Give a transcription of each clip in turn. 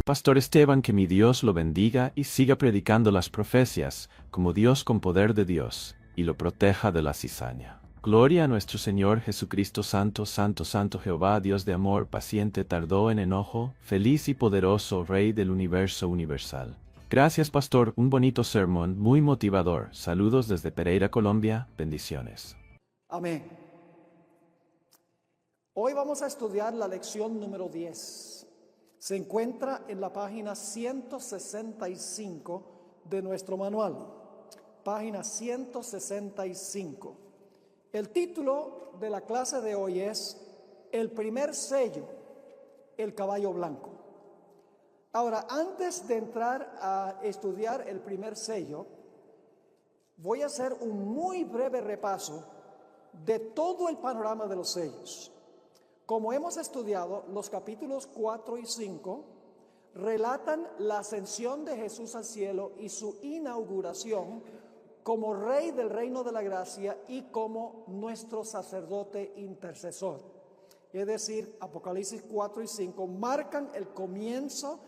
Pastor Esteban, que mi Dios lo bendiga y siga predicando las profecías, como Dios con poder de Dios, y lo proteja de la cizaña. Gloria a nuestro Señor Jesucristo, santo, santo, santo Jehová, Dios de amor, paciente, tardó en enojo, feliz y poderoso Rey del universo universal. Gracias, pastor, un bonito sermón, muy motivador. Saludos desde Pereira, Colombia, bendiciones. Amén. Hoy vamos a estudiar la lección número 10. Se encuentra en la página 165 de nuestro manual. Página 165. El título de la clase de hoy es El primer sello, el caballo blanco. Ahora, antes de entrar a estudiar el primer sello, voy a hacer un muy breve repaso de todo el panorama de los sellos. Como hemos estudiado, los capítulos 4 y 5 relatan la ascensión de Jesús al cielo y su inauguración como Rey del reino de la gracia y como nuestro sacerdote intercesor. Es decir, Apocalipsis 4 y 5 marcan el comienzo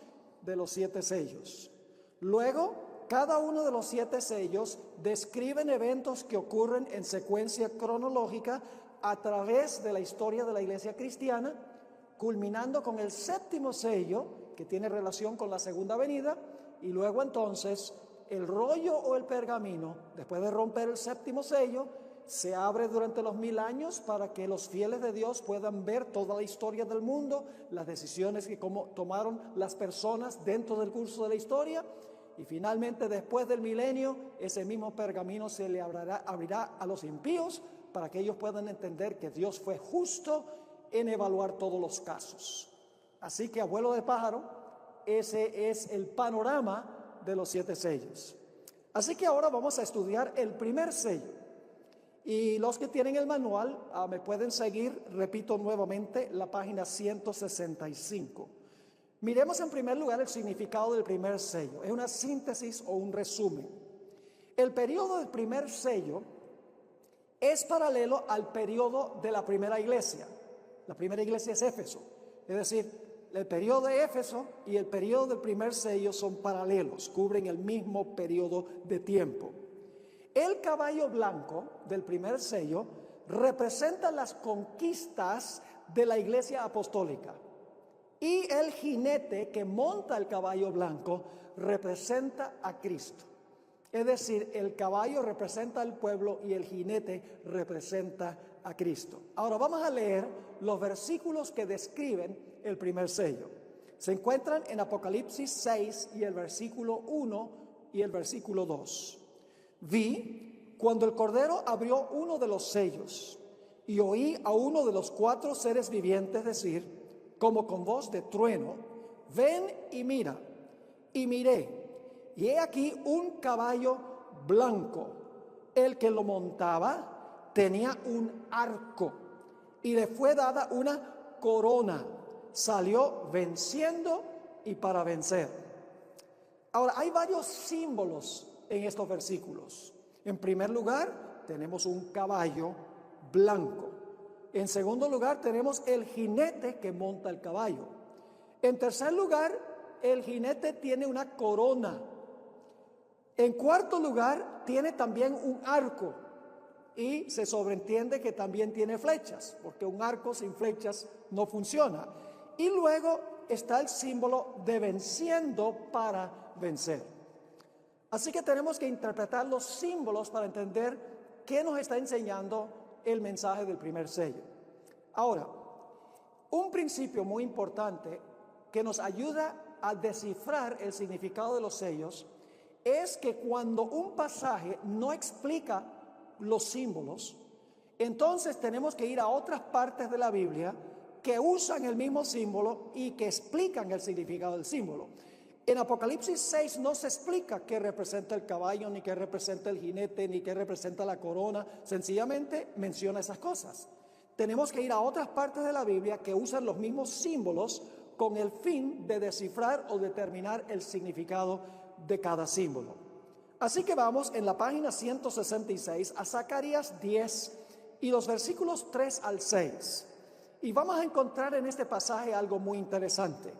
de los 7 sellos. Luego, cada uno de los 7 sellos describen eventos que ocurren en secuencia cronológica a través de la historia de la iglesia cristiana, culminando con el 7º sello, que tiene relación con la segunda venida, y luego entonces el rollo o el pergamino, después de romper el 7º sello, se abre durante los 1000 años para que los fieles de Dios puedan ver toda la historia del mundo, las decisiones que tomaron las personas dentro del curso de la historia, y finalmente después del milenio, ese mismo pergamino se le abrirá a los impíos para que ellos puedan entender que Dios fue justo en evaluar todos los casos. Así que, abuelo de pájaro, ese es el panorama de los 7 sellos. Así que ahora vamos a estudiar el primer sello. Y los que tienen el manual me pueden seguir, repito nuevamente, la página 165. Miremos en primer lugar el significado del primer sello. Es una síntesis o un resumen. El periodo del primer sello es paralelo al periodo de la primera iglesia. La primera iglesia es Éfeso. Es decir, el periodo de Éfeso y el periodo del primer sello son paralelos, cubren el mismo periodo de tiempo. El caballo blanco del primer sello representa las conquistas de la iglesia apostólica. Y el jinete que monta el caballo blanco representa a Cristo. Es decir, el caballo representa al pueblo y el jinete representa a Cristo. Ahora vamos a leer los versículos que describen el primer sello. Se encuentran en Apocalipsis 6 y el versículo 1 y el versículo 2. Vi cuando el Cordero abrió uno de los sellos y oí a uno de los 4 seres vivientes decir, como con voz de trueno, ven y mira. Y miré. Y he aquí un caballo blanco. El que lo montaba tenía un arco y le fue dada una corona. Salió venciendo y para vencer. Ahora, hay varios símbolos en estos versículos. En primer lugar, tenemos un caballo blanco. En segundo lugar, tenemos el jinete que monta el caballo. En tercer lugar, el jinete tiene una corona. En cuarto lugar, tiene también un arco y se sobreentiende que también tiene flechas, porque un arco sin flechas no funciona. Y luego está el símbolo de venciendo para vencer. Así que tenemos que interpretar los símbolos para entender qué nos está enseñando el mensaje del primer sello. Ahora, un principio muy importante que nos ayuda a descifrar el significado de los sellos es que cuando un pasaje no explica los símbolos, entonces tenemos que ir a otras partes de la Biblia que usan el mismo símbolo y que explican el significado del símbolo. En Apocalipsis 6 no se explica qué representa el caballo, ni qué representa el jinete, ni qué representa la corona. Sencillamente menciona esas cosas. Tenemos que ir a otras partes de la Biblia que usan los mismos símbolos con el fin de descifrar o determinar el significado de cada símbolo. Así que vamos en la página 166 a Zacarías 10 y los versículos 3 al 6. Y vamos a encontrar en este pasaje algo muy interesante.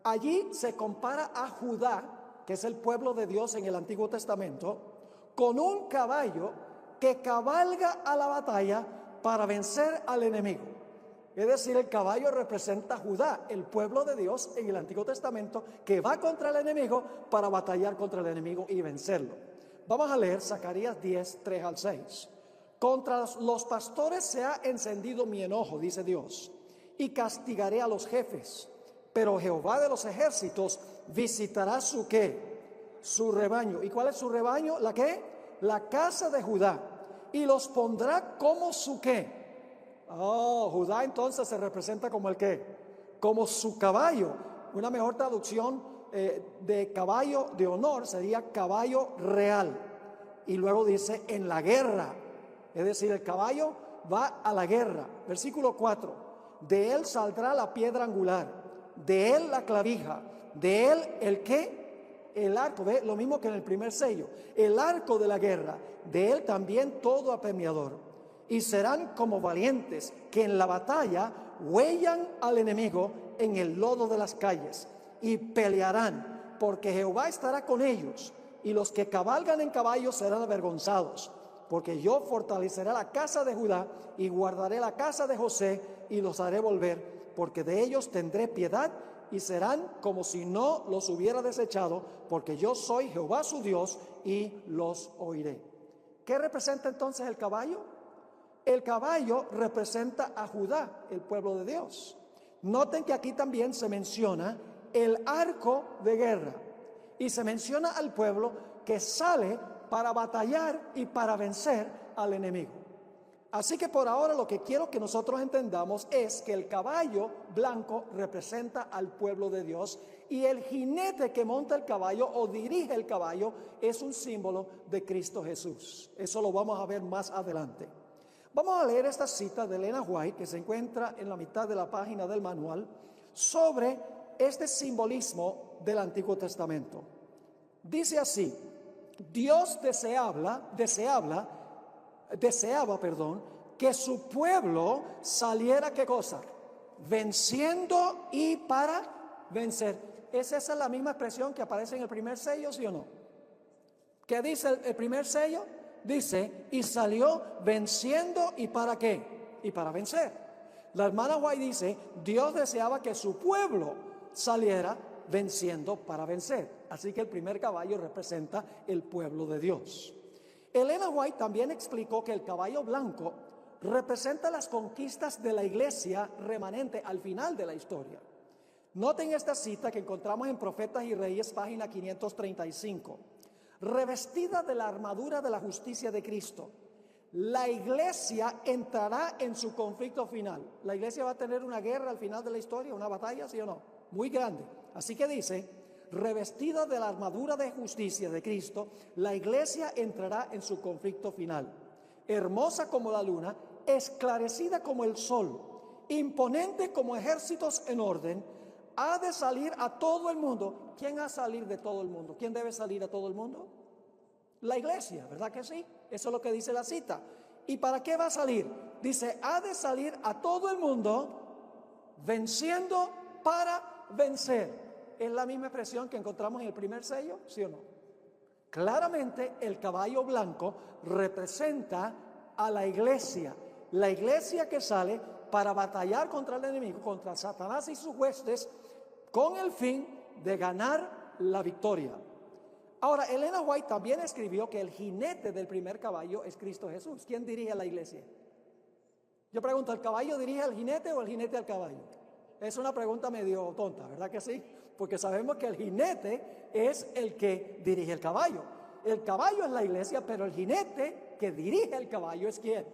Allí se compara a Judá, que es el pueblo de Dios en el Antiguo Testamento, con un caballo que cabalga a la batalla para vencer al enemigo. Es decir, el caballo representa a Judá, el pueblo de Dios en el Antiguo Testamento, que va contra el enemigo para batallar contra el enemigo y vencerlo. Vamos a leer Zacarías 10, 3 al 6. Contra los pastores se ha encendido mi enojo, dice Dios, y castigaré a los jefes. Pero Jehová de los ejércitos visitará su ¿qué? Su rebaño. ¿Y cuál es su rebaño? ¿La qué? La casa de Judá. Y los pondrá como su ¿qué? Judá entonces se representa como el ¿qué? Como su caballo. Una mejor traducción de caballo de honor sería caballo real. Y luego dice en la guerra. Es decir, el caballo va a la guerra. Versículo 4. De él saldrá la piedra angular. De él la clavija, de él el ¿qué? El arco, ¿ve? Lo mismo que en el primer sello, el arco de la guerra, de él también todo apremiador. Y serán como valientes que en la batalla huellan al enemigo en el lodo de las calles y pelearán, porque Jehová estará con ellos, y los que cabalgan en caballos serán avergonzados, porque yo fortaleceré la casa de Judá y guardaré la casa de José y los haré volver, porque de ellos tendré piedad y serán como si no los hubiera desechado, porque yo soy Jehová su Dios y los oiré. ¿Qué representa entonces el caballo? El caballo representa a Judá, el pueblo de Dios. Noten que aquí también se menciona el arco de guerra y se menciona al pueblo que sale para batallar y para vencer al enemigo. Así que por ahora lo que quiero que nosotros entendamos es que el caballo blanco representa al pueblo de Dios y el jinete que monta el caballo o dirige el caballo es un símbolo de Cristo Jesús. Eso lo vamos a ver más adelante. Vamos a leer esta cita de Elena White que se encuentra en la mitad de la página del manual sobre este simbolismo del Antiguo Testamento. Dice así: Dios deseaba, que su pueblo saliera, ¿qué cosa? Venciendo y para vencer. ¿Es esa la misma expresión que aparece en el primer sello, sí o no? ¿Qué dice el primer sello? Dice, y salió venciendo y para ¿qué? Y para vencer. La hermana White dice, Dios deseaba que su pueblo saliera venciendo para vencer. Así que el primer caballo representa el pueblo de Dios. Elena White también explicó que el caballo blanco representa las conquistas de la iglesia remanente al final de la historia. Noten esta cita que encontramos en Profetas y Reyes, página 535. Revestida de la armadura de la justicia de Cristo, la iglesia entrará en su conflicto final. La iglesia va a tener una guerra al final de la historia, una batalla, ¿sí o no? Muy grande. Así que dice, revestida de la armadura de justicia de Cristo, la iglesia entrará en su conflicto final. Hermosa como la luna, esclarecida como el sol, imponente como ejércitos en orden, ha de salir a todo el mundo. ¿Quién ha de salir de todo el mundo? ¿Quién debe salir a todo el mundo? La iglesia, ¿verdad que sí? Eso es lo que dice la cita. ¿Y para qué va a salir? Dice, ha de salir a todo el mundo venciendo para vencer. ¿Es la misma expresión que encontramos en el primer sello? ¿Sí o no? Claramente el caballo blanco representa a la iglesia que sale para batallar contra el enemigo, contra Satanás y sus huestes, con el fin de ganar la victoria. Ahora, Elena White también escribió que el jinete del primer caballo es Cristo Jesús. ¿Quién dirige a la iglesia? Yo pregunto, ¿el caballo dirige al jinete o el jinete al caballo? Es una pregunta medio tonta, ¿verdad que sí? Porque sabemos que el jinete es el que dirige el caballo. El caballo es la iglesia, pero el jinete que dirige el caballo es ¿quién?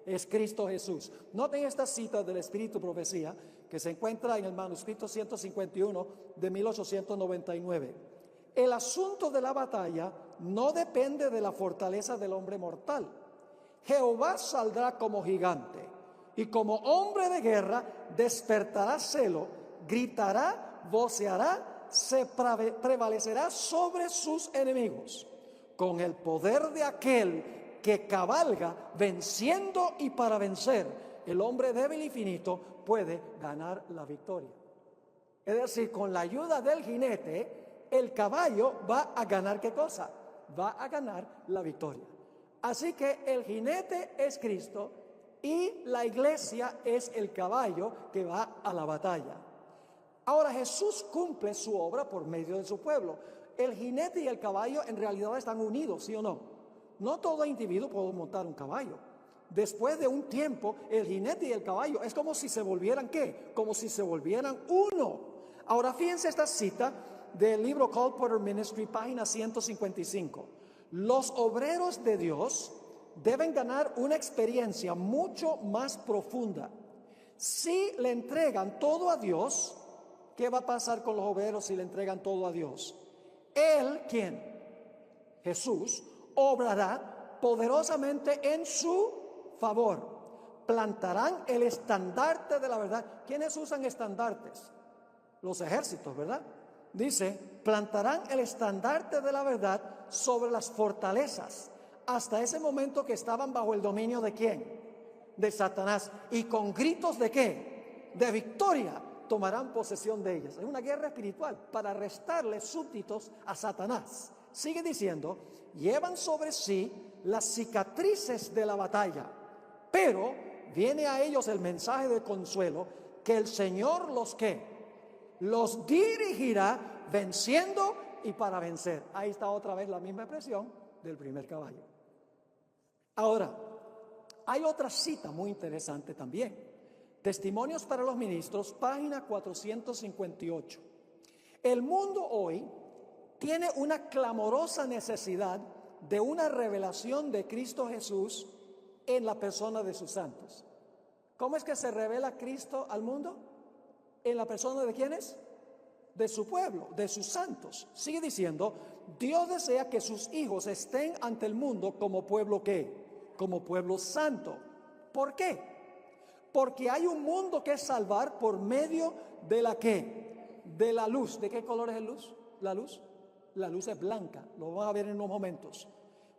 Es Cristo Jesús. Noten esta cita del Espíritu Profecía que se encuentra en el manuscrito 151 de 1899. El asunto de la batalla no depende de la fortaleza del hombre mortal. Jehová saldrá como gigante y como hombre de guerra despertará celo, gritará, voceará, se prevalecerá sobre sus enemigos con el poder de aquel que cabalga venciendo y para vencer. El hombre débil y finito puede ganar la victoria. Es decir, con la ayuda del jinete, el caballo va a ganar ¿qué cosa? Va a ganar la victoria. Así que el jinete es Cristo y la iglesia es el caballo que va a la batalla. Ahora Jesús cumple su obra por medio de su pueblo. El jinete y el caballo en realidad están unidos, ¿sí o no? No todo individuo puede montar un caballo. Después de un tiempo, el jinete y el caballo es como si se volvieran ¿qué? Como si se volvieran uno. Ahora fíjense esta cita del libro Cole Porter Ministry, página 155. Los obreros de Dios deben ganar una experiencia mucho más profunda. Si le entregan todo a Dios, ¿qué va a pasar con los obreros si le entregan todo a Dios? Él, ¿quién? Jesús, obrará poderosamente en su favor. Plantarán el estandarte de la verdad. ¿Quiénes usan estandartes? Los ejércitos, ¿verdad? Dice, plantarán el estandarte de la verdad sobre las fortalezas. Hasta ese momento que estaban bajo el dominio ¿de quién? De Satanás. Y con gritos ¿de qué? De victoria tomarán posesión de ellas. Es una guerra espiritual para restarle súbditos a Satanás. Sigue diciendo, llevan sobre sí las cicatrices de la batalla, pero viene a ellos el mensaje de consuelo que el Señor los dirigirá venciendo y para vencer. Ahí está otra vez la misma expresión del primer caballo. Ahora, hay otra cita muy interesante también. Testimonios para los ministros, página 458. El mundo hoy tiene una clamorosa necesidad de una revelación de Cristo Jesús en la persona de sus santos. ¿Cómo es que se revela Cristo al mundo? ¿En la persona de quiénes? De su pueblo, de sus santos. Sigue diciendo, Dios desea que sus hijos estén ante el mundo como pueblo ¿qué? Como pueblo santo. ¿Por qué? Porque hay un mundo que salvar por medio de la ¿qué? De la luz. ¿De qué color es la luz? La luz. La luz es blanca, lo van a ver en unos momentos.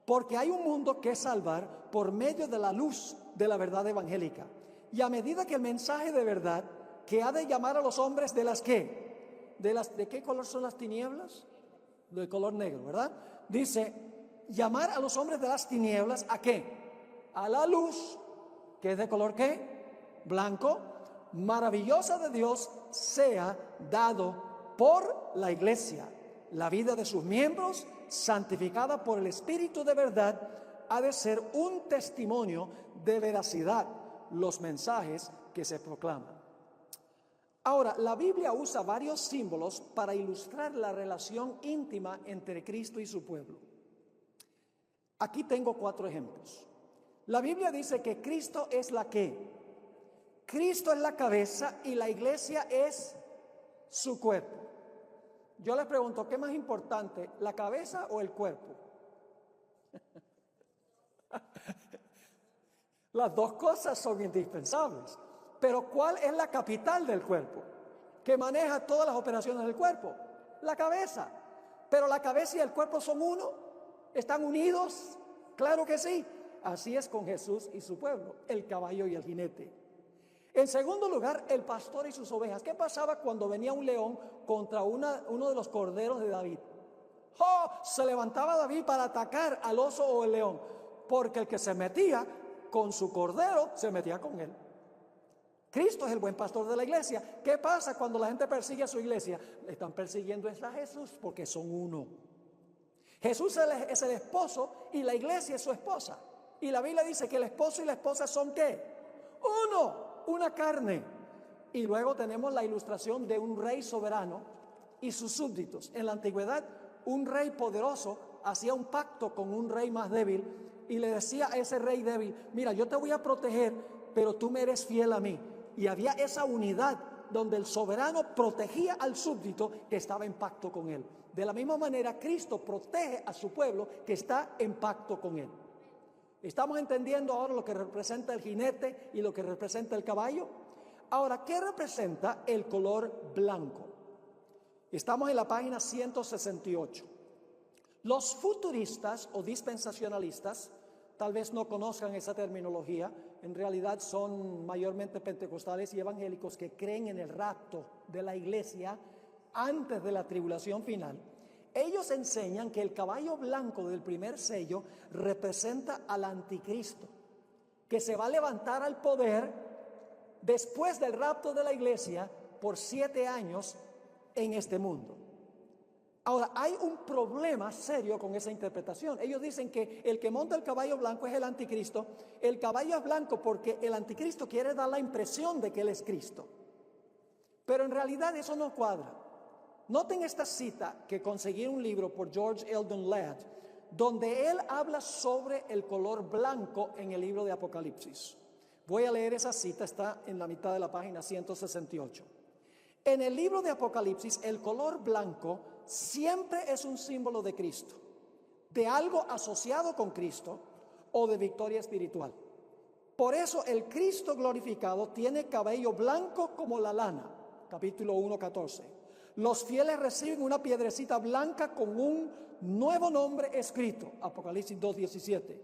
Porque hay un mundo que salvar por medio de la luz de la verdad evangélica. Y a medida que el mensaje de verdad que ha de llamar a los hombres de las ¿qué? ¿De qué color son las tinieblas? De color negro, ¿verdad? Dice, llamar a los hombres de las tinieblas ¿a qué? A la luz, que es de color ¿qué? Blanco, maravillosa de Dios, sea dado por la iglesia. La vida de sus miembros, santificada por el Espíritu de verdad, ha de ser un testimonio de veracidad, los mensajes que se proclaman. Ahora, la Biblia usa varios símbolos para ilustrar la relación íntima entre Cristo y su pueblo. Aquí tengo 4 ejemplos. La Biblia dice que Cristo es la ¿qué? Cristo es la cabeza y la iglesia es su cuerpo. Yo les pregunto, ¿qué es más importante, la cabeza o el cuerpo? Las dos cosas son indispensables. Pero ¿cuál es la capital del cuerpo? Que maneja todas las operaciones del cuerpo. La cabeza. Pero la cabeza y el cuerpo son uno. ¿Están unidos? Claro que sí. Así es con Jesús y su pueblo, el caballo y el jinete. En segundo lugar, el pastor y sus ovejas. ¿Qué pasaba cuando venía un león contra uno de los corderos de David? ¡Oh! Se levantaba David para atacar al oso o el león, porque el que se metía con su cordero se metía con él. Cristo es el buen pastor de la iglesia. ¿Qué pasa cuando la gente persigue a su iglesia? Le están persiguiendo a Jesús porque son uno. Jesús es el esposo y la iglesia es su esposa. Y la Biblia dice que el esposo y la esposa son ¿qué? Uno. Una carne. Y luego tenemos la ilustración de un rey soberano y sus súbditos. En la antigüedad, un rey poderoso hacía un pacto con un rey más débil y le decía a ese rey débil, mira, yo te voy a proteger, pero tú me eres fiel a mí. Y había esa unidad donde el soberano protegía al súbdito que estaba en pacto con él. De la misma manera, Cristo protege a su pueblo que está en pacto con él. ¿Estamos entendiendo ahora lo que representa el jinete y lo que representa el caballo? Ahora, ¿qué representa el color blanco? Estamos en la página 168. Los futuristas o dispensacionalistas tal vez no conozcan esa terminología, en realidad son mayormente pentecostales y evangélicos que creen en el rapto de la iglesia antes de la tribulación final. Ellos enseñan que el caballo blanco del primer sello representa al anticristo, que se va a levantar al poder después del rapto de la iglesia por 7 años en este mundo. Ahora, hay un problema serio con esa interpretación. Ellos dicen que el que monta el caballo blanco es el anticristo. El caballo es blanco porque el anticristo quiere dar la impresión de que él es Cristo. Pero en realidad eso no cuadra. Noten esta cita que conseguí en un libro por George Eldon Ladd, donde él habla sobre el color blanco en el libro de Apocalipsis. Voy a leer esa cita, está en la mitad de la página 168. En el libro de Apocalipsis, el color blanco siempre es un símbolo de Cristo, de algo asociado con Cristo o de victoria espiritual. Por eso el Cristo glorificado tiene cabello blanco como la lana, capítulo 1:14. Los fieles reciben una piedrecita blanca con un nuevo nombre escrito, Apocalipsis 2:17.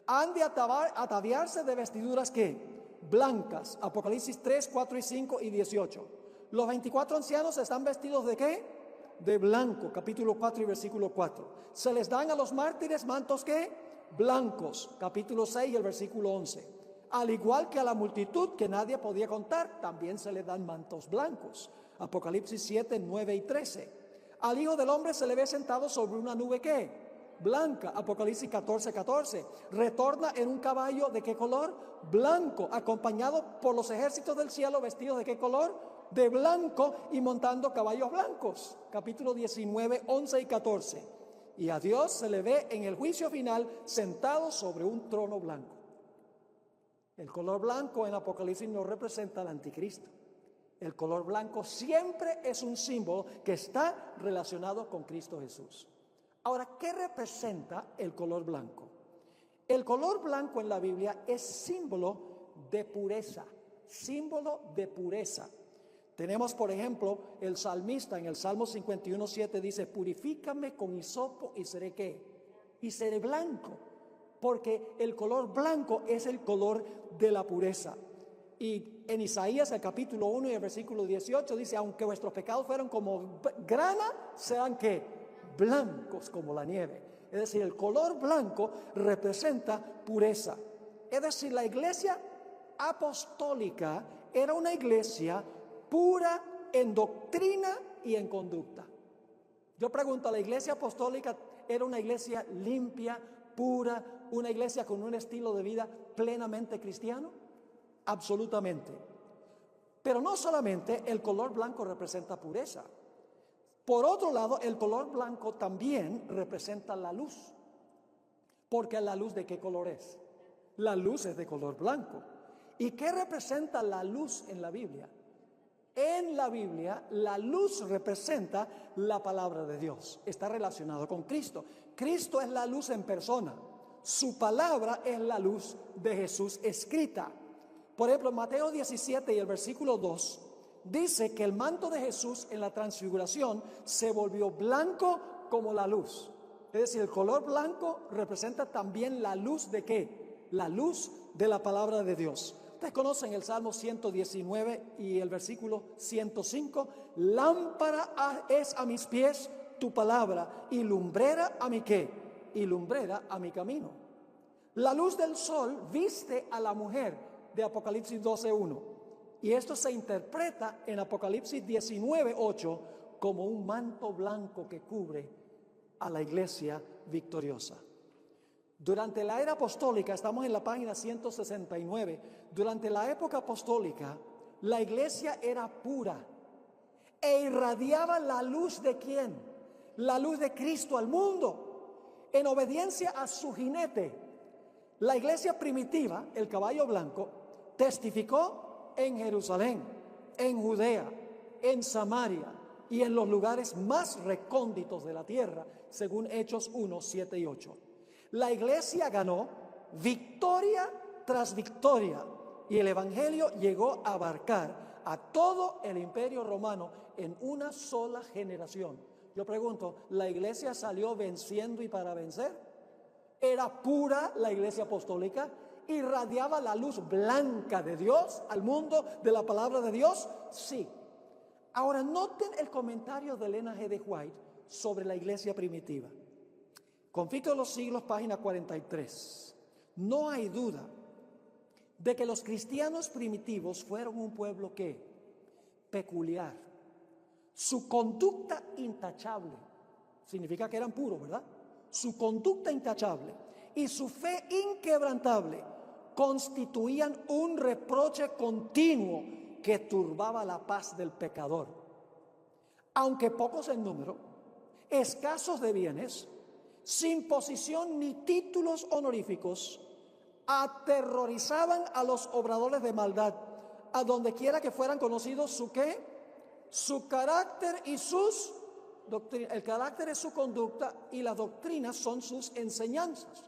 Han de ataviarse de vestiduras ¿qué? Blancas, Apocalipsis 3, 4 y 5 y 18. Los 24 ancianos están vestidos ¿de qué? De blanco, capítulo 4 y versículo 4. Se les dan a los mártires mantos ¿qué? Blancos, capítulo 6 y el versículo 11. Al igual que a la multitud que nadie podía contar, también se les dan mantos blancos, Apocalipsis 7, 9 y 13. Al Hijo del Hombre se le ve sentado sobre una nube ¿qué? Blanca, Apocalipsis 14, 14. Retorna en un caballo ¿de qué color? Blanco, acompañado por los ejércitos del cielo vestidos ¿de qué color? De blanco y montando caballos blancos, capítulo 19, 11 y 14. Y a Dios se le ve en el juicio final sentado sobre un trono blanco. El color blanco en Apocalipsis no representa al anticristo. El color blanco siempre es un símbolo que está relacionado con Cristo Jesús. Ahora, ¿qué representa el color blanco? El color blanco en la Biblia es símbolo de pureza, símbolo de pureza. Tenemos, por ejemplo, el salmista en el Salmo 51:7 dice, purifícame con hisopo y seré ¿qué? Y seré blanco, porque el color blanco es el color de la pureza. Y en Isaías, el capítulo 1 y el versículo 18 dice, aunque vuestros pecados fueron como grana, serán ¿qué? Blancos como la nieve. Es decir, el color blanco representa pureza. Es decir, la iglesia apostólica era una iglesia pura en doctrina y en conducta. Yo pregunto, ¿la iglesia apostólica era una iglesia limpia, pura, una iglesia con un estilo de vida plenamente cristiano? Absolutamente. Pero no solamente el color blanco representa pureza. Por otro lado, el color blanco también representa la luz. Porque la luz ¿de qué color es? La luz es de color blanco. ¿Y qué representa la luz en la Biblia? En la Biblia, la luz representa la palabra de Dios. Está relacionado con Cristo. Cristo es la luz en persona. Su palabra es la luz de Jesús escrita. Por ejemplo, Mateo 17 y el versículo 2 dice que el manto de Jesús en la transfiguración se volvió blanco como la luz. Es decir, el color blanco representa también la luz ¿de qué? La luz de la palabra de Dios. Ustedes conocen el Salmo 119 y el versículo 105. Lámpara es a mis pies tu palabra y lumbrera a mi ¿qué? Y lumbrera a mi camino. La luz del sol viste a la mujer de Apocalipsis 12:1. Y esto se interpreta en Apocalipsis 19:8 como un manto blanco que cubre a la iglesia victoriosa. Durante la era apostólica, estamos en la página 169, durante la época apostólica, la iglesia era pura e irradiaba la luz ¿de quién? La luz de Cristo al mundo, en obediencia a su jinete. La iglesia primitiva, el caballo blanco, testificó en Jerusalén, en Judea, en Samaria y en los lugares más recónditos de la tierra, según Hechos 1, 7 y 8. La iglesia ganó victoria tras victoria y el evangelio llegó a abarcar a todo el imperio romano en una sola generación. Yo pregunto, ¿la iglesia salió venciendo y para vencer? ¿Era pura la iglesia apostólica? ¿Irradiaba la luz blanca de Dios al mundo de la palabra de Dios? Sí. Ahora noten el comentario de Elena G. de White sobre la iglesia primitiva. Conflicto de los Siglos, página 43. No hay duda de que los cristianos primitivos fueron un pueblo que peculiar. Su conducta intachable, significa que eran puros, ¿verdad? Su conducta intachable y su fe inquebrantable constituían un reproche continuo que turbaba la paz del pecador. Aunque pocos en número, escasos de bienes, sin posición ni títulos honoríficos, aterrorizaban a los obradores de maldad, a donde quiera que fueran conocidos su ¿qué? Su carácter y sus doctrinas. El carácter es su conducta y las doctrinas son sus enseñanzas.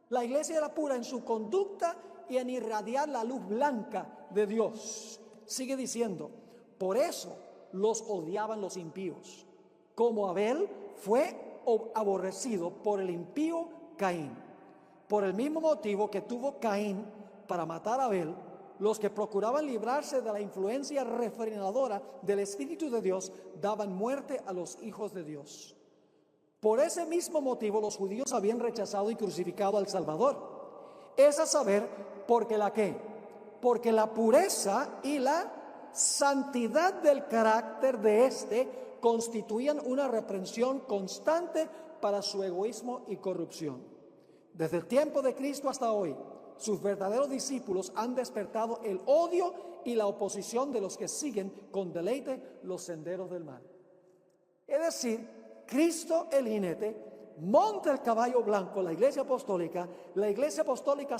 La iglesia era pura en su conducta y en irradiar la luz blanca de Dios. Sigue diciendo, por eso los odiaban los impíos, como Abel fue aborrecido por el impío Caín. Por el mismo motivo que tuvo Caín para matar a Abel, los que procuraban librarse de la influencia refrenadora del Espíritu de Dios daban muerte a los hijos de Dios. Por ese mismo motivo los judíos habían rechazado y crucificado al Salvador. Es a saber, porque la ¿qué? Porque la pureza y la santidad del carácter de éste constituían una reprensión constante para su egoísmo y corrupción. Desde el tiempo de Cristo hasta hoy, sus verdaderos discípulos han despertado el odio y la oposición de los que siguen con deleite los senderos del mal. Es decir, Cristo el jinete monta el caballo blanco, la iglesia apostólica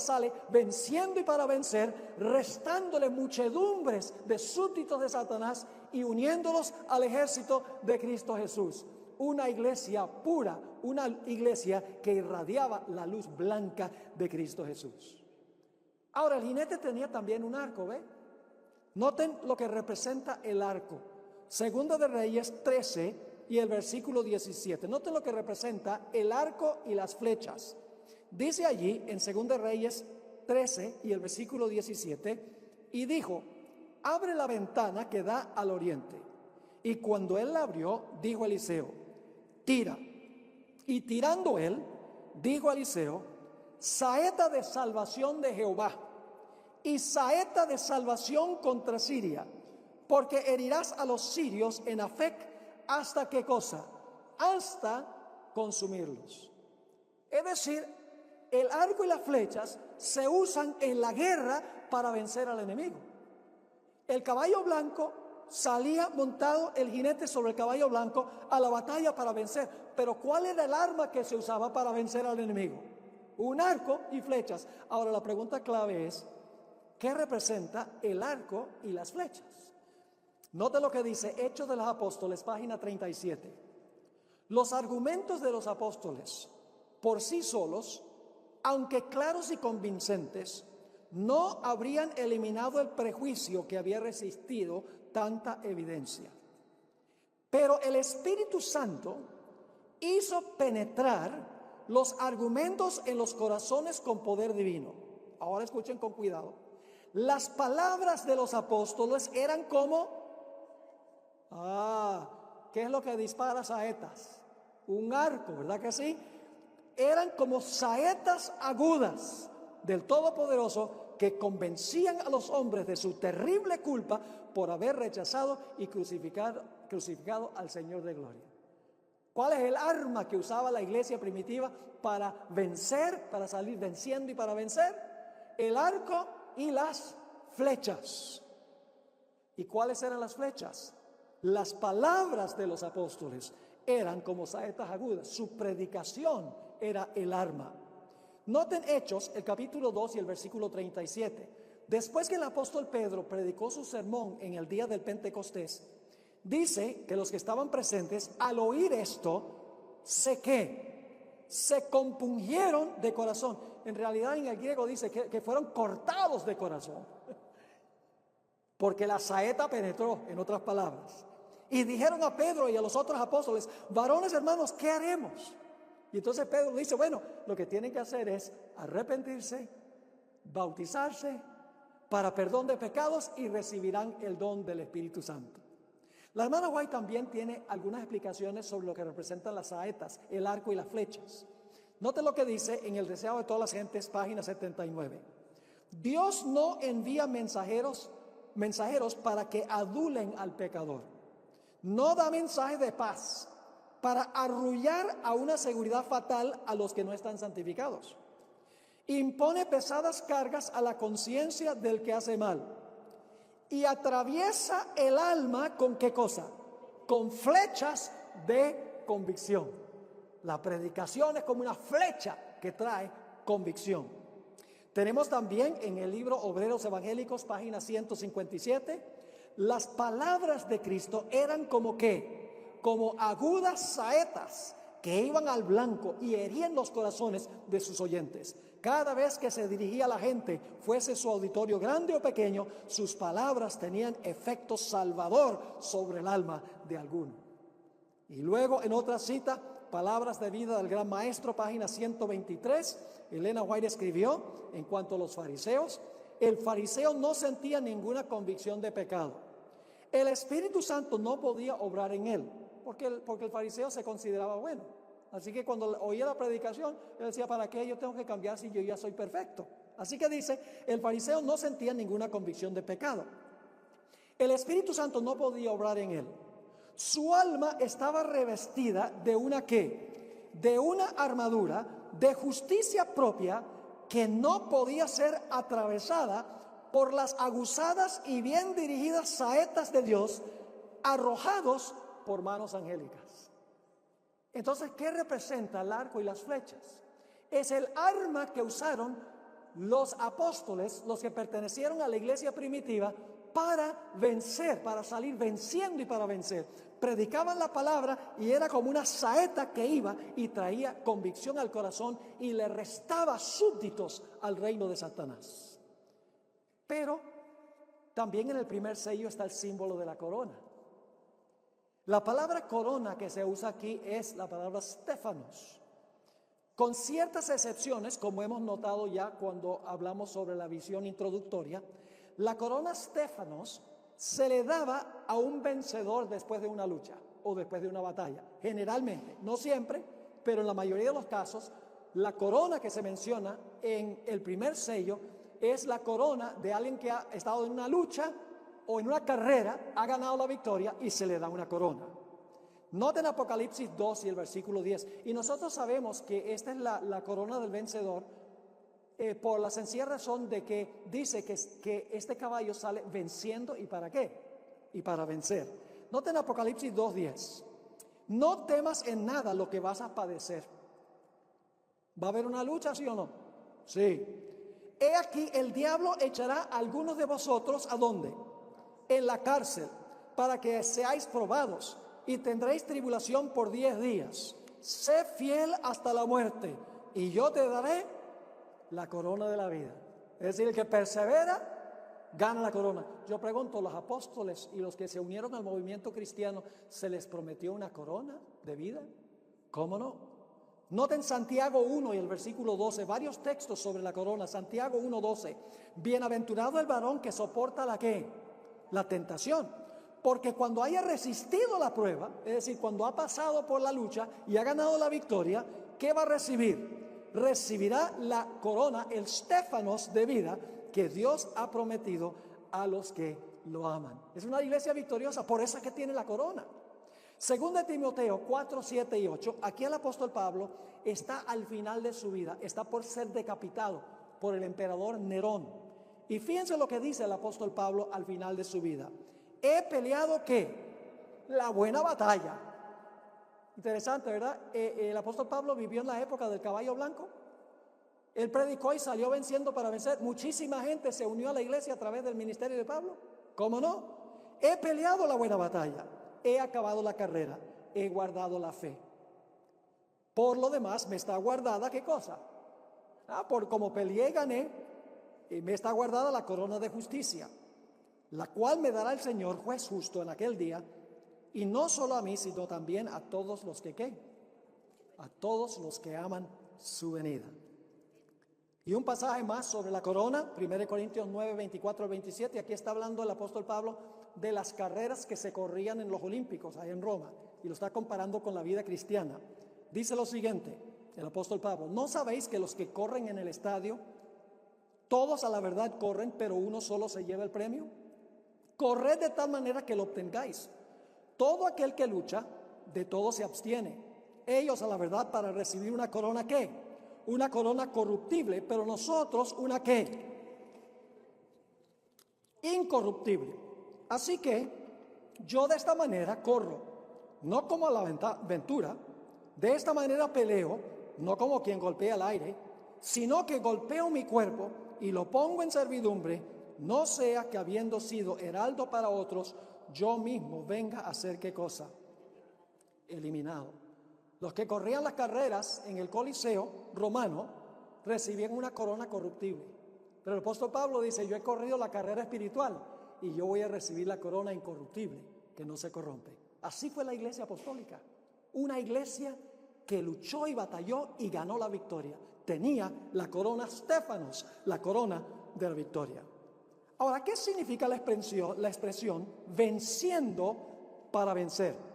sale venciendo y para vencer, restándole muchedumbres de súbditos de Satanás y uniéndolos al ejército de Cristo Jesús. Una iglesia pura, una iglesia que irradiaba la luz blanca de Cristo Jesús. Ahora, el jinete tenía también un arco, ¿ve? Noten lo que representa el arco. Segunda de Reyes 13 y el versículo 17. Noten lo que representa el arco y las flechas. Dice allí en Segunda de Reyes 13 y el versículo 17, y dijo, abre la ventana que da al oriente. Y cuando él la abrió, dijo Eliseo, tira. Y tirando él, dijo Eliseo, saeta de salvación de Jehová y saeta de salvación contra Siria, porque herirás a los sirios en Afec. ¿Hasta qué cosa? Hasta consumirlos. Es decir, el arco y las flechas se usan en la guerra para vencer al enemigo. El caballo blanco salía montado el jinete sobre el caballo blanco a la batalla para vencer. Pero ¿cuál era el arma que se usaba para vencer al enemigo? Un arco y flechas. Ahora la pregunta clave es, ¿qué representa el arco y las flechas? Note lo que dice Hechos de los Apóstoles, página 37. Los argumentos de los apóstoles por sí solos, aunque claros y convincentes, no habrían eliminado el prejuicio que había resistido tanta evidencia. Pero el Espíritu Santo hizo penetrar los argumentos en los corazones con poder divino. Ahora escuchen con cuidado. Las palabras de los apóstoles eran como... ¿qué es lo que dispara saetas? Un arco, ¿verdad que sí? Eran como saetas agudas del Todopoderoso que convencían a los hombres de su terrible culpa por haber rechazado y crucificado al Señor de gloria. ¿Cuál es el arma que usaba la iglesia primitiva para vencer, para salir venciendo y para vencer? El arco y las flechas. ¿Y cuáles eran las flechas? Las palabras de los apóstoles eran como saetas agudas. Su predicación era el arma. Noten Hechos, el capítulo 2 y el versículo 37. Después que el apóstol Pedro predicó su sermón en el día del Pentecostés, dice que los que estaban presentes, al oír esto, se compungieron de corazón. En realidad en el griego dice que fueron cortados de corazón. Porque la saeta penetró, en otras palabras. Y dijeron a Pedro y a los otros apóstoles, varones hermanos, ¿qué haremos? Y entonces Pedro dice, bueno, lo que tienen que hacer es arrepentirse, bautizarse para perdón de pecados y recibirán el don del Espíritu Santo. La hermana White también tiene algunas explicaciones sobre lo que representan las saetas, el arco y las flechas. Note lo que dice en El deseo de todas las gentes, página 79. Dios no envía mensajeros para que adulen al pecador. No da mensaje de paz para arrullar a una seguridad fatal a los que no están santificados. Impone pesadas cargas a la conciencia del que hace mal y atraviesa el alma ¿con qué cosa? Con flechas de convicción. La predicación es como una flecha que trae convicción. Tenemos también en el libro Obreros Evangélicos, página 157, las palabras de Cristo eran como ¿qué? Como agudas saetas que iban al blanco y herían los corazones de sus oyentes. Cada vez que se dirigía a la gente, fuese su auditorio grande o pequeño, sus palabras tenían efecto salvador sobre el alma de alguno. Y luego en otra cita, Palabras de vida del Gran Maestro, página 123, Elena White escribió en cuanto a los fariseos: el fariseo no sentía ninguna convicción de pecado. El Espíritu Santo no podía obrar en él, porque el fariseo se consideraba bueno. Así que cuando oía la predicación, él decía: ¿para qué yo tengo que cambiar si yo ya soy perfecto? Así que dice, el fariseo no sentía ninguna convicción de pecado. El Espíritu Santo no podía obrar en él. Su alma estaba revestida de una ¿qué? De una armadura de justicia propia que no podía ser atravesada por las aguzadas y bien dirigidas saetas de Dios arrojados por manos angélicas. Entonces, ¿qué representa el arco y las flechas? Es el arma que usaron los apóstoles, los que pertenecieron a la iglesia primitiva, para vencer, para salir venciendo y para vencer. Predicaban la palabra y era como una saeta que iba y traía convicción al corazón y le restaba súbditos al reino de Satanás. Pero también en el primer sello está el símbolo de la corona. La palabra corona que se usa aquí es la palabra Stéphanos, con ciertas excepciones, como hemos notado ya cuando hablamos sobre la visión introductoria. La corona Stéphanos se le daba a un vencedor después de una lucha o después de una batalla. Generalmente, no siempre, pero en la mayoría de los casos, la corona que se menciona en el primer sello es la corona de alguien que ha estado en una lucha o en una carrera, ha ganado la victoria y se le da una corona. Noten Apocalipsis 2 y el versículo 10. Y nosotros sabemos que esta es la corona del vencedor, por la sencilla razón de que dice que este caballo sale venciendo. ¿Y para qué? Y para vencer. Noten Apocalipsis 2:10. No temas en nada lo que vas a padecer. ¿Va a haber una lucha, sí o no? Sí. He aquí, el diablo echará a algunos de vosotros, ¿a dónde? En la cárcel, para que seáis probados, y tendréis tribulación por 10 días. Sé fiel hasta la muerte, y yo te daré la corona de la vida. Es decir, el que persevera, gana la corona. Yo pregunto, ¿los apóstoles y los que se unieron al movimiento cristiano, se les prometió una corona de vida? ¿Cómo no? Noten Santiago 1 y el versículo 12, varios textos sobre la corona. Santiago 1:12. Bienaventurado el varón que soporta la ¿qué? La tentación. Porque cuando haya resistido la prueba, es decir, cuando ha pasado por la lucha y ha ganado la victoria, ¿qué va a recibir? Recibirá la corona, el Stéphanos de vida que Dios ha prometido a los que lo aman. Es una iglesia victoriosa, por eso es que tiene la corona. Según Timoteo 4, 7 y 8, aquí el apóstol Pablo está al final de su vida, está por ser decapitado por el emperador Nerón. Y fíjense lo que dice el apóstol Pablo al final de su vida. He peleado ¿qué? La buena batalla. Interesante, ¿verdad? El apóstol Pablo vivió en la época del caballo blanco. Él predicó y salió venciendo para vencer. Muchísima gente se unió a la iglesia a través del ministerio de Pablo. ¿Cómo no? He peleado la buena batalla. He acabado la carrera. He guardado la fe. Por lo demás, me está guardada ¿qué cosa? Por como peleé y gané, me está guardada la corona de justicia, la cual me dará el Señor, juez justo, en aquel día, y no solo a mí, sino también a todos los que ¿qué? A todos los que aman su venida. Y un pasaje más sobre la corona, 1 Corintios 9, 24 al 27. Aquí está hablando el apóstol Pablo de las carreras que se corrían en los Olímpicos, ahí en Roma, y lo está comparando con la vida cristiana. Dice lo siguiente, el apóstol Pablo: ¿no sabéis que los que corren en el estadio, todos a la verdad corren, pero uno solo se lleva el premio? Corred de tal manera que lo obtengáis. Todo aquel que lucha, de todo se abstiene. Ellos a la verdad para recibir una corona, ¿qué? Una corona corruptible, pero nosotros una ¿qué? Incorruptible. Así que yo de esta manera corro, no como a la aventura, de esta manera peleo, no como quien golpea el aire, sino que golpeo mi cuerpo y lo pongo en servidumbre, no sea que habiendo sido heraldo para otros, yo mismo venga a ser ¿qué cosa? Eliminado. Los que corrían las carreras en el Coliseo romano recibían una corona corruptible. Pero el apóstol Pablo dice: yo he corrido la carrera espiritual y yo voy a recibir la corona incorruptible, que no se corrompe. Así fue la iglesia apostólica. Una iglesia que luchó y batalló y ganó la victoria. Tenía la corona Stéphanos, la corona de la victoria. Ahora, ¿qué significa la expresión venciendo para vencer?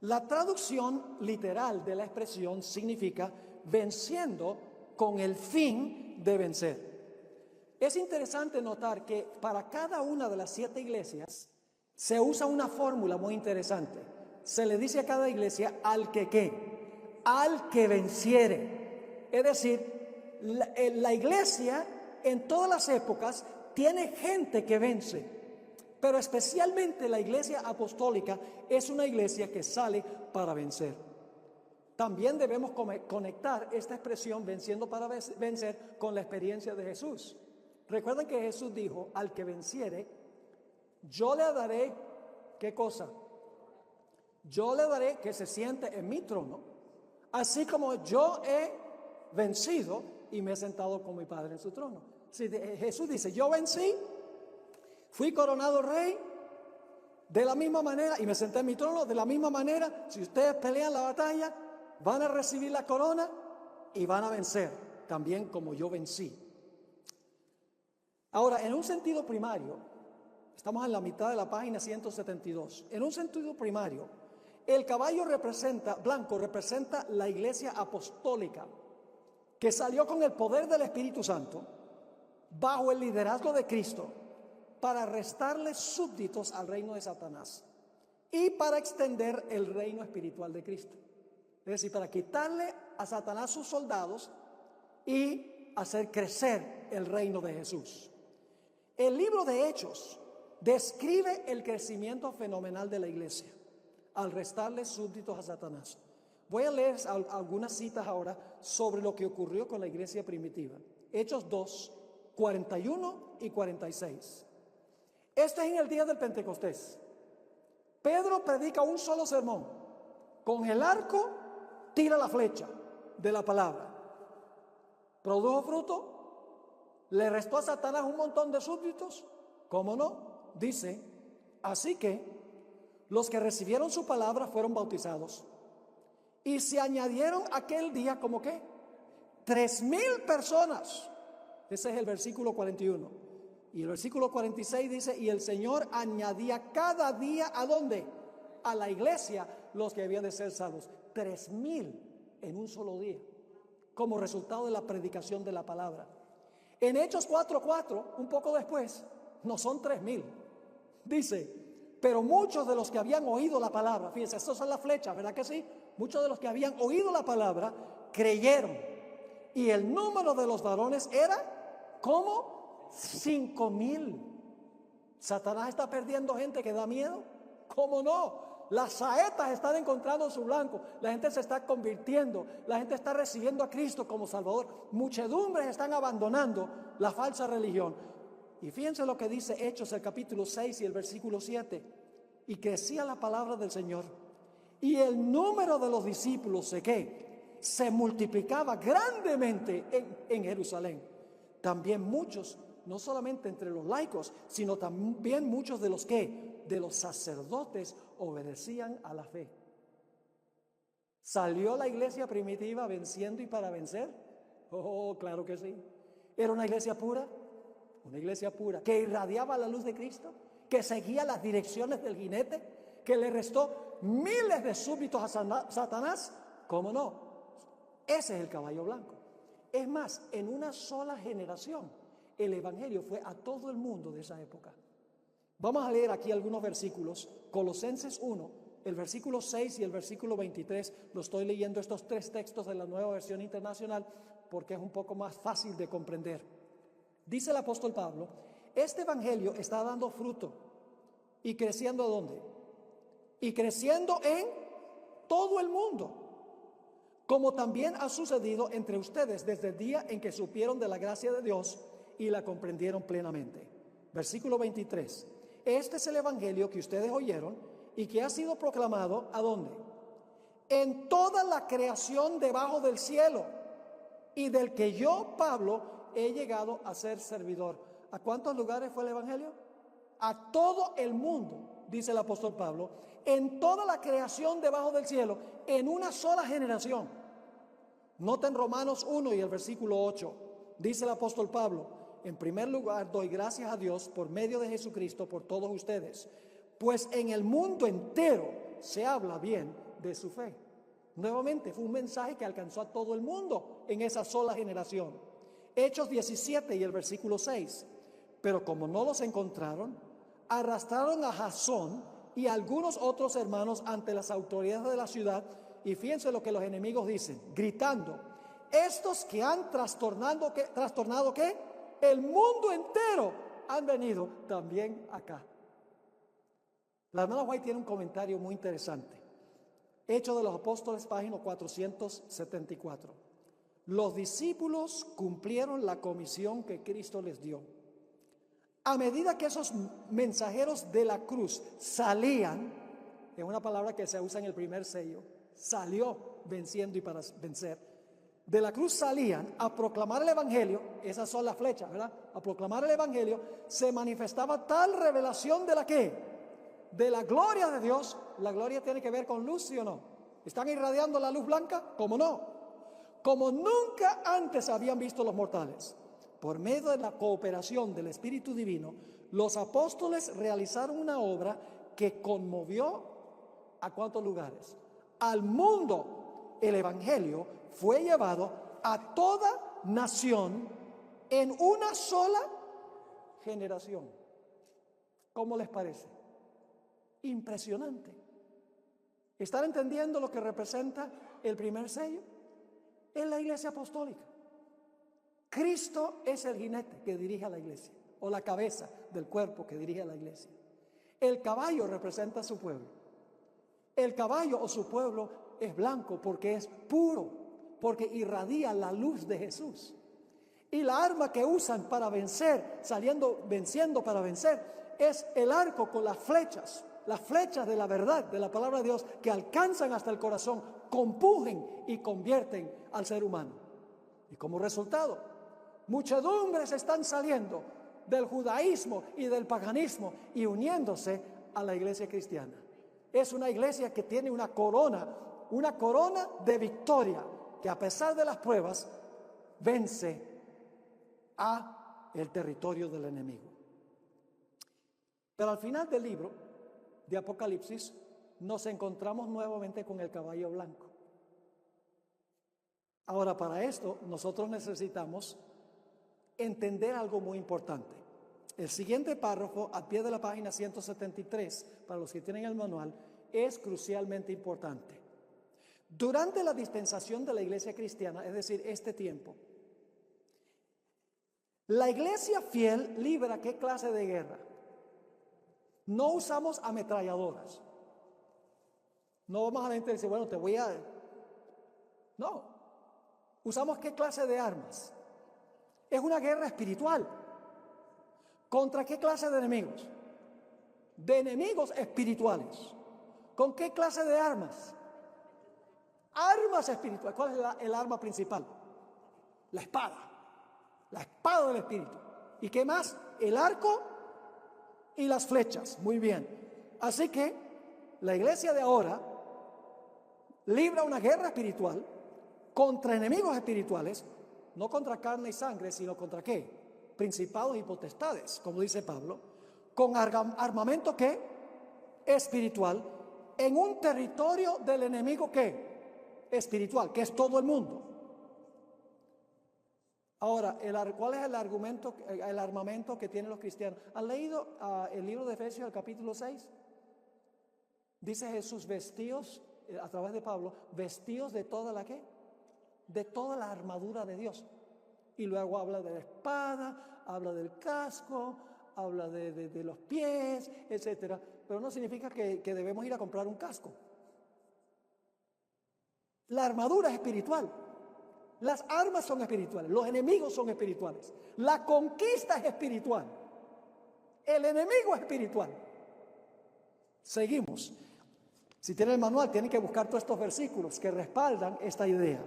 La traducción literal de la expresión significa venciendo con el fin de vencer. Es interesante notar que para cada una de las 7 iglesias se usa una fórmula muy interesante. Se le dice a cada iglesia al que ¿qué? Al que venciere. Es decir, la iglesia en todas las épocas tiene gente que vence. Pero especialmente la iglesia apostólica es una iglesia que sale para vencer. También debemos conectar esta expresión venciendo para vencer con la experiencia de Jesús. Recuerden que Jesús dijo: al que venciere, yo le daré, ¿qué cosa? Yo le daré que se siente en mi trono, así como yo he vencido y me he sentado con mi Padre en su trono. Si Jesús dice: yo vencí, fui coronado rey, de la misma manera, y me senté en mi trono, de la misma manera, si ustedes pelean la batalla, van a recibir la corona y van a vencer, también como yo vencí. Ahora, en un sentido primario, estamos en la mitad de la página 172, en un sentido primario, el caballo blanco representa la iglesia apostólica, que salió con el poder del Espíritu Santo, bajo el liderazgo de Cristo, para restarle súbditos al reino de Satanás y para extender el reino espiritual de Cristo. Es decir, para quitarle a Satanás sus soldados y hacer crecer el reino de Jesús. El libro de Hechos describe el crecimiento fenomenal de la iglesia al restarle súbditos a Satanás. Voy a leer algunas citas ahora sobre lo que ocurrió con la iglesia primitiva. Hechos 2, 41 y 46. Este es en el día del Pentecostés. Pedro predica un solo sermón. Con el arco tira la flecha de la palabra. ¿Produjo fruto? ¿Le restó a Satanás un montón de súbditos? ¿Cómo no? Dice: así que los que recibieron su palabra fueron bautizados. Y se añadieron aquel día, ¿como qué? 3,000 personas. Ese es el versículo 41. Y el versículo 46 dice: y el Señor añadía cada día, ¿a dónde? A la iglesia los que habían de ser salvos. 3,000 en un solo día, como resultado de la predicación de la palabra. En Hechos 4:4, un poco después, no son 3,000. Dice: pero muchos de los que habían oído la palabra, fíjense, estas son las flechas, ¿verdad que sí? Muchos de los que habían oído la palabra creyeron. Y el número de los varones era como 5,000. Satanás está perdiendo gente que da miedo. ¿Cómo no? Las saetas están encontrando su blanco. La gente se está convirtiendo. La gente está recibiendo a Cristo como Salvador. Muchedumbres están abandonando la falsa religión. Y fíjense lo que dice Hechos, el capítulo 6 y el versículo 7. Y crecía la palabra del Señor. Y el número de los discípulos se multiplicaba grandemente en Jerusalén. También muchos, no solamente entre los laicos, sino también muchos de los de los sacerdotes obedecían a la fe. ¿Salió la iglesia primitiva venciendo y para vencer? Oh, claro que sí. Era una iglesia pura, que irradiaba la luz de Cristo, que seguía las direcciones del jinete, que le restó miles de súbditos a Satanás. ¿Cómo no? Ese es el caballo blanco. Es más, en una sola generación, el evangelio fue a todo el mundo de esa época. Vamos a leer aquí algunos versículos. Colosenses 1, el versículo 6 y el versículo 23. Lo estoy leyendo estos tres textos de la Nueva Versión Internacional porque es un poco más fácil de comprender. Dice el apóstol Pablo, este evangelio está dando fruto y creciendo ¿dónde? Y creciendo en todo el mundo, como también ha sucedido entre ustedes desde el día en que supieron de la gracia de Dios y la comprendieron plenamente. Versículo 23. Este es el evangelio que ustedes oyeron y que ha sido proclamado ¿a dónde? En toda la creación debajo del cielo, y del que yo, Pablo, he llegado a ser servidor. ¿A cuántos lugares fue el evangelio? A todo el mundo, dice el apóstol Pablo, en toda la creación debajo del cielo, en una sola generación. Noten Romanos 1 y el versículo 8. Dice el apóstol Pablo, en primer lugar doy gracias a Dios por medio de Jesucristo por todos ustedes, pues en el mundo entero se habla bien de su fe. Nuevamente fue un mensaje que alcanzó a todo el mundo en esa sola generación. Hechos 17 y el versículo 6. Pero como no los encontraron, arrastraron a Jasón y a algunos otros hermanos ante las autoridades de la ciudad, y fíjense lo que los enemigos dicen, gritando, estos que han trastornado ¿qué? El mundo entero han venido también acá. La hermana White tiene un comentario muy interesante. Hechos de los Apóstoles, página 474. Los discípulos cumplieron la comisión que Cristo les dio. A medida que esos mensajeros de la cruz salían, es una palabra que se usa en el primer sello, salió venciendo y para vencer. De la cruz salían a proclamar el evangelio, esas son las flechas, ¿verdad? A proclamar el evangelio, se manifestaba tal revelación de la que, de la gloria de Dios. La gloria tiene que ver con luz, ¿sí o no? ¿Están irradiando la luz blanca? ¿Cómo no? Como nunca antes habían visto los mortales. Por medio de la cooperación del Espíritu Divino, los apóstoles realizaron una obra que conmovió ¿a cuántos lugares? Al mundo. El evangelio fue llevado a toda nación en una sola generación. ¿Cómo les parece? Impresionante. ¿Están entendiendo lo que representa el primer sello? Es la iglesia apostólica. Cristo es el jinete que dirige a la iglesia, o la cabeza del cuerpo que dirige a la iglesia. El caballo representa a su pueblo. El caballo o su pueblo es blanco porque es puro, porque irradia la luz de Jesús. Y la arma que usan para vencer, venciendo para vencer, es el arco con las flechas de la verdad, de la palabra de Dios, que alcanzan hasta el corazón, compujen y convierten al ser humano. Y como resultado, muchedumbres están saliendo del judaísmo y del paganismo y uniéndose a la iglesia cristiana. Es una iglesia que tiene una corona de victoria, que a pesar de las pruebas, vence a el territorio del enemigo. Pero al final del libro de Apocalipsis nos encontramos nuevamente con el caballo blanco. Ahora, para esto nosotros necesitamos entender algo muy importante. El siguiente párrafo, a pie de la página 173, para los que tienen el manual, es crucialmente importante. Durante la dispensación de la iglesia cristiana, es decir, este tiempo, la iglesia fiel libra ¿qué clase de guerra? No usamos ametralladoras. No vamos a la gente y decir, bueno, te voy a... No. ¿Usamos qué clase de armas? Es una guerra espiritual. ¿Contra qué clase de enemigos? De enemigos espirituales. ¿Con qué clase de armas? Armas espirituales. ¿Cuál es el arma principal? La espada. La espada del espíritu. ¿Y qué más? El arco y las flechas. Muy bien. Así que la iglesia de ahora libra una guerra espiritual contra enemigos espirituales No contra carne y sangre, sino contra ¿qué? Principados y potestades, como dice Pablo, con armamento ¿qué? Espiritual, en un territorio del enemigo ¿qué? Espiritual, que es todo el mundo. Ahora, ¿cuál es el armamento que tienen los cristianos? ¿Han leído el libro de Efesios, el capítulo 6? Dice Jesús, vestidos, a través de Pablo, vestidos de toda la ¿qué? De toda la armadura de Dios. Y luego habla de la espada, habla del casco, habla de los pies, etcétera. Pero no significa que debemos ir a comprar un casco. La armadura es espiritual. Las armas son espirituales, los enemigos son espirituales, la conquista es espiritual, el enemigo es espiritual. Seguimos. Si tienen el manual, tienen que buscar todos estos versículos que respaldan esta idea.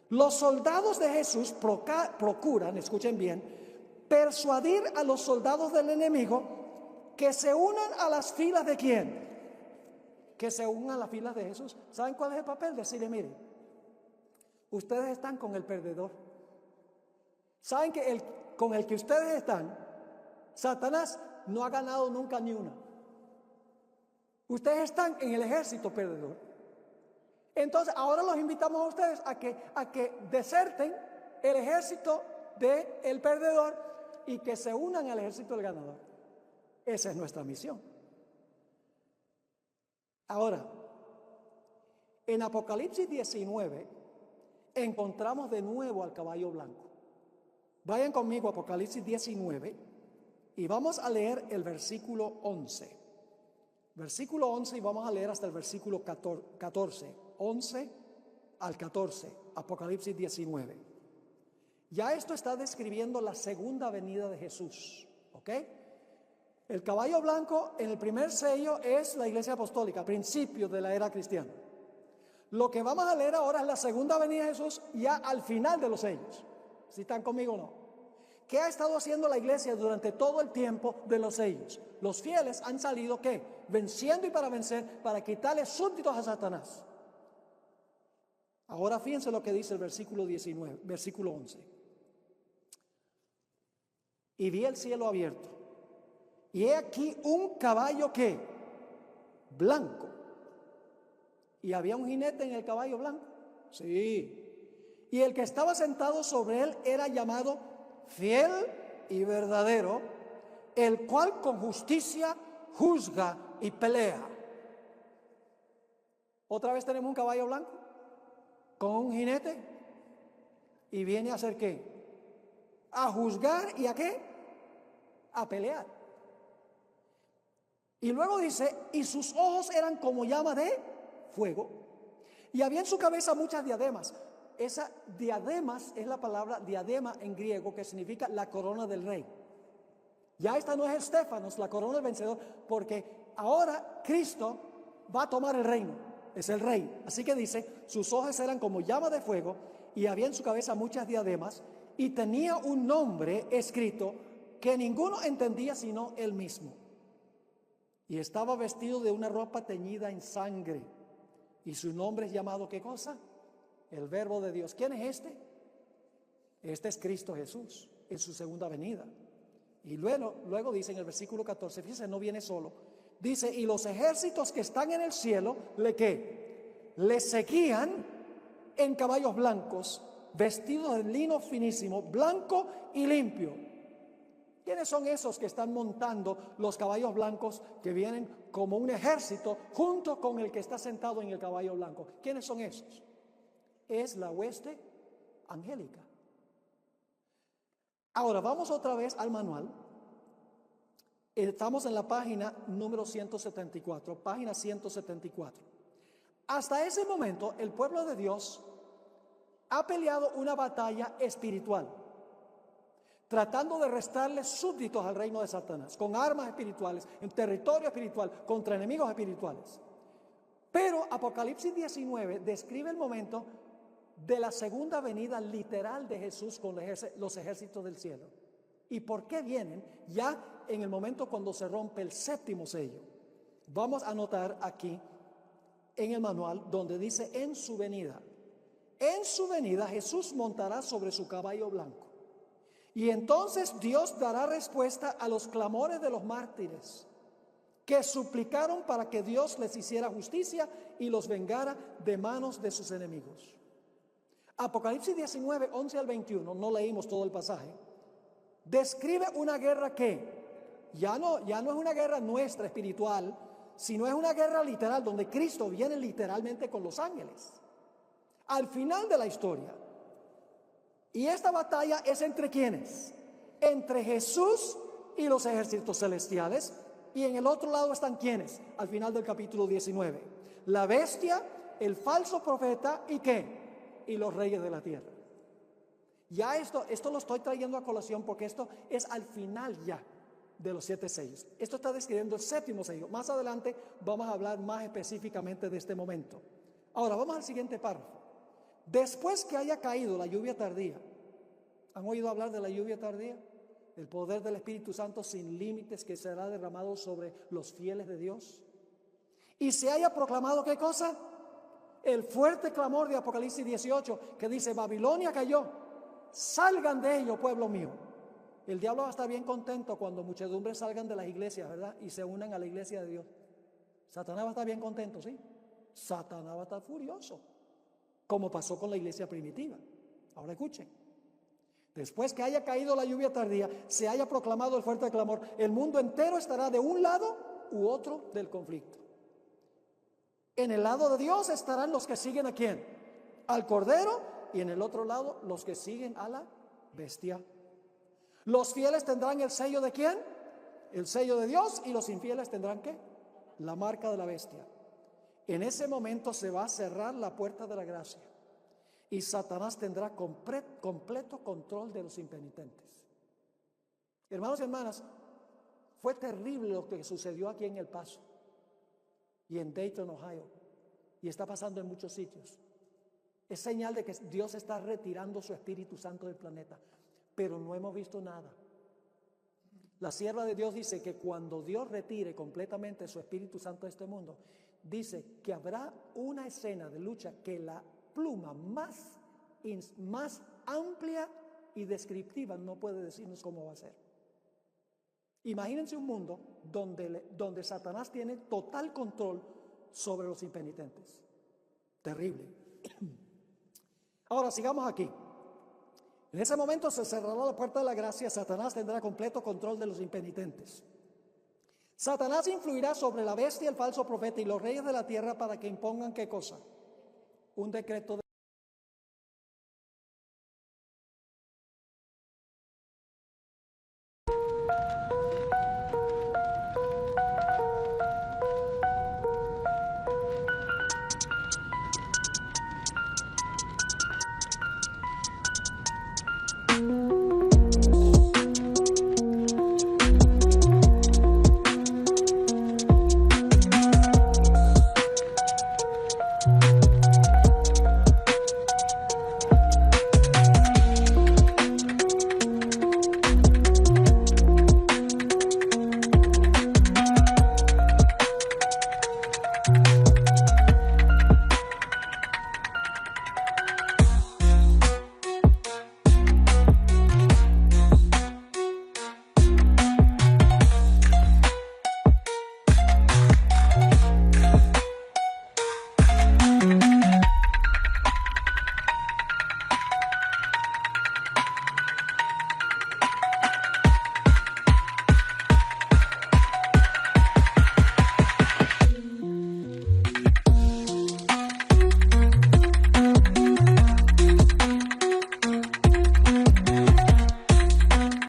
Los soldados de Jesús procuran, escuchen bien, persuadir a los soldados del enemigo que se unan a las filas de ¿quién? Que se unan a las filas de Jesús. ¿Saben cuál es el papel? Decirle, miren, ustedes están con el perdedor. ¿Saben que con el que ustedes están, Satanás no ha ganado nunca ni una? Ustedes están en el ejército perdedor. Entonces, ahora los invitamos a ustedes a que deserten el ejército del perdedor y que se unan al ejército del ganador. Esa es nuestra misión. Ahora, en Apocalipsis 19, encontramos de nuevo al caballo blanco. Vayan conmigo a Apocalipsis 19 y vamos a leer el versículo 11. Versículo 11 y vamos a leer hasta el versículo 14. 11 al 14, Apocalipsis 19. Ya esto está describiendo la segunda venida de Jesús, ¿ok? El caballo blanco en el primer sello es la iglesia apostólica, principio de la era cristiana. Lo que vamos a leer ahora es la segunda venida de Jesús ya al final de los sellos. Si están conmigo o no. ¿Qué ha estado haciendo la iglesia durante todo el tiempo de los sellos? Los fieles han salido ¿qué? Venciendo y para vencer, para quitarle súbditos a Satanás. Ahora fíjense lo que dice el versículo 19, versículo 11. Y vi el cielo abierto, y he aquí un caballo ¿qué? Blanco. ¿Y había un jinete en el caballo blanco? Sí. Y el que estaba sentado sobre él era llamado Fiel y Verdadero, el cual con justicia juzga y pelea. Otra vez tenemos un caballo blanco con un jinete y viene a hacer ¿qué? A juzgar y ¿a qué? A pelear. Y luego dice, y sus ojos eran como llama de fuego, y había en su cabeza muchas diademas. Esa diademas es la palabra diadema en griego, que significa la corona del rey. Ya esta no es Estéfanos, la corona del vencedor, porque ahora Cristo va a tomar el reino, es el rey. Así que dice, sus ojos eran como llama de fuego, y había en su cabeza muchas diademas, y tenía un nombre escrito que ninguno entendía sino él mismo. Y estaba vestido de una ropa teñida en sangre. Y su nombre es llamado, ¿qué cosa? El Verbo de Dios. ¿Quién es este? Este es Cristo Jesús, en su segunda venida. Y luego dice en el versículo 14, fíjense, no viene solo. Dice, y los ejércitos que están en el cielo, ¿qué? Le seguían en caballos blancos, vestidos de lino finísimo, blanco y limpio. ¿Quiénes son esos que están montando los caballos blancos que vienen como un ejército junto con el que está sentado en el caballo blanco? ¿Quiénes son esos? Es la hueste angélica. Ahora vamos otra vez al manual. Estamos en la página número 174, página 174. Hasta ese momento el pueblo de Dios ha peleado una batalla espiritual, tratando de restarle súbditos al reino de Satanás, con armas espirituales, en territorio espiritual, contra enemigos espirituales. Pero Apocalipsis 19 describe el momento de la segunda venida literal de Jesús con los ejércitos del cielo. ¿Y por qué vienen? Ya en el momento cuando se rompe el séptimo sello. Vamos a anotar aquí en el manual donde dice en su venida. En su venida Jesús montará sobre su caballo blanco. Y entonces Dios dará respuesta a los clamores de los mártires que suplicaron para que Dios les hiciera justicia y los vengara de manos de sus enemigos. Apocalipsis 19, 11 al 21, no leímos todo el pasaje, describe una guerra que ya no es una guerra nuestra espiritual, sino es una guerra literal donde Cristo viene literalmente con los ángeles al final de la historia. Y esta batalla es entre ¿quiénes? Entre Jesús y los ejércitos celestiales. Y en el otro lado están ¿quiénes? Al final del capítulo 19. La bestia, el falso profeta y ¿qué? Y los reyes de la tierra. Ya esto lo estoy trayendo a colación porque esto es al final ya de los 7 sellos. Esto está describiendo el 7º sello. Más adelante vamos a hablar más específicamente de este momento. Ahora vamos al siguiente párrafo. Después que haya caído la lluvia tardía, ¿han oído hablar de la lluvia tardía? El poder del Espíritu Santo sin límites que será derramado sobre los fieles de Dios. Y se haya proclamado ¿qué cosa? El fuerte clamor de Apocalipsis 18 que dice: Babilonia cayó, salgan de ello, pueblo mío. El diablo va a estar bien contento cuando muchedumbres salgan de las iglesias, ¿verdad? Y se unan a la iglesia de Dios. Satanás va a estar bien contento, ¿sí? Satanás va a estar furioso, como pasó con la iglesia primitiva. Ahora escuchen. Después que haya caído la lluvia tardía, se haya proclamado el fuerte clamor, el mundo entero estará de un lado u otro del conflicto. En el lado de Dios estarán los que siguen ¿a quién? Al Cordero, y en el otro lado los que siguen a la bestia. Los fieles tendrán el sello ¿de quién? El sello de Dios, y los infieles tendrán ¿qué? La marca de la bestia. En ese momento se va a cerrar la puerta de la gracia y Satanás tendrá completo control de los impenitentes. Hermanos y hermanas, fue terrible lo que sucedió aquí en El Paso y en Dayton, Ohio, y está pasando en muchos sitios. Es señal de que Dios está retirando su Espíritu Santo del planeta, pero no hemos visto nada. La sierva de Dios dice que cuando Dios retire completamente su Espíritu Santo de este mundo, dice que habrá una escena de lucha que la pluma más amplia y descriptiva no puede decirnos cómo va a ser. Imagínense un mundo donde Satanás tiene total control sobre los impenitentes. Terrible. Ahora sigamos aquí. En ese momento se cerrará la puerta de la gracia. Satanás tendrá completo control de los impenitentes. Satanás influirá sobre la bestia, el falso profeta y los reyes de la tierra para que impongan ¿qué cosa? Un decreto de